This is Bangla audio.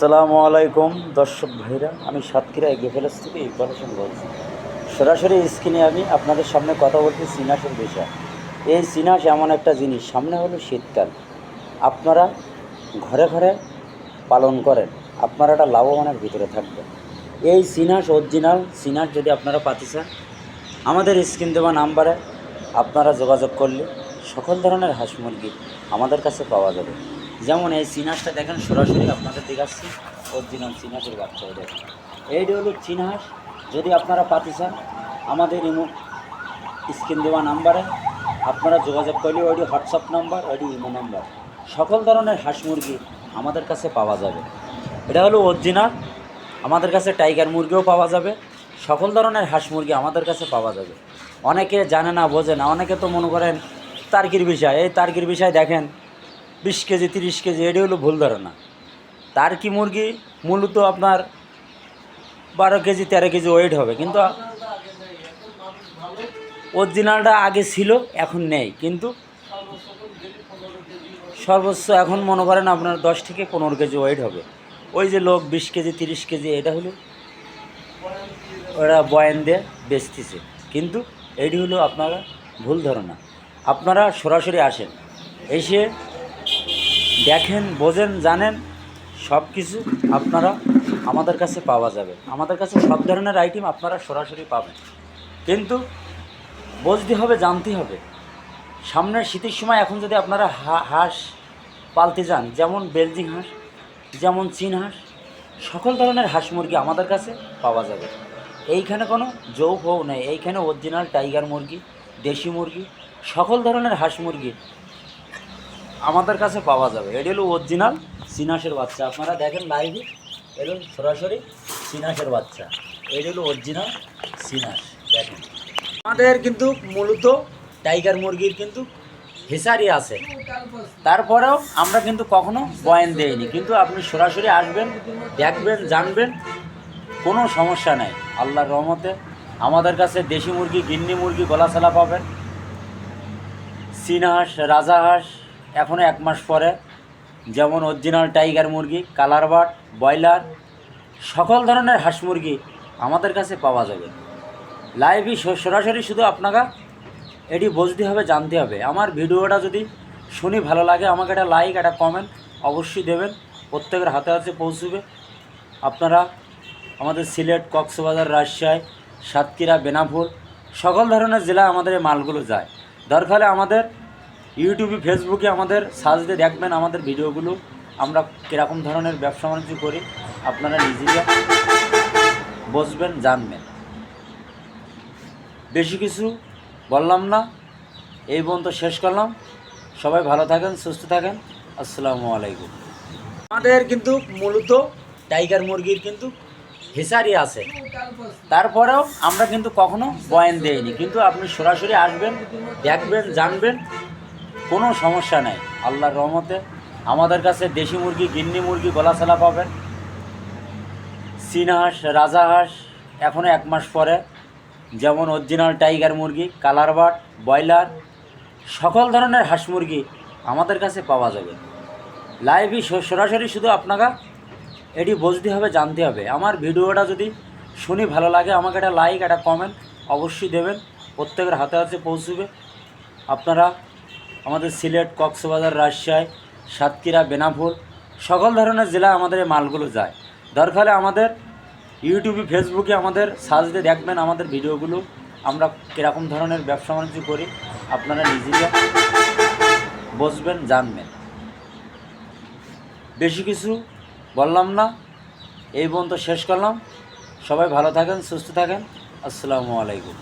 আসসালামু আলাইকুম দর্শক ভাইরা, আমি সাতক্ষীরা এগ্রোফেলাস থেকে ইকবাল বলছি। সরাসরি স্ক্রিনে আমি আপনাদের সামনে কথা বলছি চিনাশের বিষয়। এই চিনাশ এমন একটা জিনিস, সামনে হলো শীতকাল, আপনারা ঘরে ঘরে পালন করেন, আপনারা একটা লাভবানের ভিতরে থাকবেন। এই চিনাশ অরিজিনাল চিনাশ যদি আপনারা পাতে চান, আমাদের স্ক্রিন দেওয়া নাম্বারে আপনারা যোগাযোগ করলে সকল ধরনের হাঁস মুরগি আমাদের কাছে পাওয়া যাবে। যেমন এই চিনাসটা দেখেন, সরাসরি আপনাদের দেখাচ্ছি অরিজিনাল চিনাসের বাচ্চা। দেখেন এইটি হলো চিনহাঁস। যদি আপনারা পাতে চান, আমাদের ইমো স্ক্রিন দেওয়া নাম্বারে আপনারা যোগাযোগ করলে ওইটি হোয়াটসঅ্যাপ নাম্বার, ওইটি ইমো নাম্বার, সকল ধরনের হাঁস মুরগি আমাদের কাছে পাওয়া যাবে। এটা হলো অরিজিনাল। আমাদের কাছে টাইগার মুরগিও পাওয়া যাবে, সকল ধরনের হাঁস মুরগি আমাদের কাছে পাওয়া যাবে। অনেকে জানে না, বোঝে না, অনেকে তো মনে করেন টার্কির বিষয়, এই টার্কির বিষয় দেখেন 20 কেজি 30 কেজি, এটি হলো ভুল ধারণা। টার্কি মুরগি মূলত আপনার 12 কেজি 13 কেজি ওয়েট হবে, কিন্তু অরিজিনালটা আগে ছিল, এখন নেই, কিন্তু সর্বোচ্চ এখন মনে করেন আপনার 10 থেকে 15 কেজি ওয়েট হবে। ওই যে লোক 20 কেজি 30 কেজি, এটা হলো ওরা বয়ান দিয়ে বেচতেছে, কিন্তু এটি হলো আপনারা ভুল ধারণা। আপনারা সরাসরি আসেন, এসে দেখেন, বোঝেন, জানেন, সব কিছু আপনারা আমাদের কাছে পাওয়া যাবে। আমাদের কাছে সব ধরনের আইটেম আপনারা সরাসরি পাবেন, কিন্তু বুঝতে হবে, জানতে হবে। সামনের শীতের সময় এখন যদি আপনারা হাঁস পালতে যান, যেমন বেলজিং হাঁস, যেমন চীন হাঁস, সকল ধরনের হাঁস মুরগি আমাদের কাছে পাওয়া যাবে। এইখানে কোনো যৌগ নেই, এইখানে অরিজিনাল টাইগার মুরগি, দেশি মুরগি, সকল ধরনের হাঁস মুরগি আমাদের কাছে পাওয়া যাবে। এটি হলো অরিজিনাল চিনাশের বাচ্চা। আপনারা দেখেন লাইভে, এগুলো সরাসরি চিনাশের বাচ্চা। এটি হলো অরিজিনাল চিনাশ। দেখেন আমাদের কিন্তু মূলত টাইগার মুরগির কিন্তু হিসারি আছে, তারপরেও আমরা কিন্তু কখনো বয়ান দেইনি। কিন্তু আপনি সরাসরি আসবেন, দেখবেন, জানবেন, কোনো সমস্যা নেই। আল্লাহর রহমতে আমাদের কাছে দেশি মুরগি, গিন্নি মুরগি, গলাছালা পাবেন, চীন হাঁস, রাজা হাঁস এখনও 1 মাস পরে, যেমন অরিজিনাল টাইগার মুরগি, কালার বার্ড, ব্রয়লার, সকল ধরনের হাঁস মুরগি আমাদের কাছে পাওয়া যাবে। লাইভই সরাসরি, শুধু আপনারা এটি বুঝতে হবে, জানতে হবে। আমার ভিডিওটা যদি শুনি ভালো লাগে, আমাকে একটা লাইক, একটা কমেন্ট অবশ্যই দেবেন, প্রত্যেকের হাতে হাতে পৌঁছবে। আপনারা আমাদের সিলেট, কক্সবাজার, রাজশাহী, সাতক্ষীরা, বেনাপোল, সকল ধরনের জেলায় আমাদের এই মালগুলো যায়। দরকার হলে আমাদের ইউটিউবে, ফেসবুকে আমাদের সার্চ দিয়ে দেখবেন আমাদের ভিডিওগুলো, আমরা কীরকম ধরনের ব্যবসা বাণিজ্য করি, আপনারা নিজেরা বুঝবেন, জানবেন। বেশি কিছু বললাম না, এই পর্যন্ত শেষ করলাম। সবাই ভালো থাকেন, সুস্থ থাকেন। আসসালামু আলাইকুম। আমাদের কিন্তু মূলত টাইগার মুরগির কিন্তু হিসারি আছে, তারপরেও আমরা কিন্তু কখনো বয়ান দেইনি। কিন্তু আপনি সরাসরি আসবেন, দেখবেন, জানবেন, কোনো সমস্যা নেই। আল্লাহর রহমতে আমাদের কাছে দেশি মুরগি, গিন্নি মুরগি, গলাছালা পাবেন, চীন হাঁস, রাজা হাঁস এখনও 1 মাস পরে, যেমন অরিজিনাল টাইগার মুরগি, কালার বার্ড, ব্রয়লার, সকল ধরনের হাঁস মুরগি আমাদের কাছে পাওয়া যাবে। লাইভই সরাসরি, শুধু আপনারা এটি বুঝতে হবে, জানতে হবে। আমার ভিডিওটা যদি শুনি ভালো লাগে, আমাকে একটা লাইক, একটা কমেন্ট অবশ্যই দেবেন, প্রত্যেকের হাতে হাতে পৌঁছবে। আপনারা আমাদের সিলেট, কক্সবাজার, রাজশাহী, সাতক্ষীরা, বেনাপোল, সকল ধরনের জেলায় আমাদের এই মালগুলো যায়। দরকার হলে আমাদের ইউটিউবে, ফেসবুকে আমাদের সার্চ দিয়ে দেখবেন আমাদের ভিডিওগুলো, আমরা কীরকম ধরনের ব্যবসা বাণিজ্য করি, আপনারা নিজেরা বুঝবেন, জানবেন। বেশি কিছু বললাম না, এই পর্যন্ত শেষ করলাম। সবাই ভালো থাকেন, সুস্থ থাকেন। আসসালামু আলাইকুম।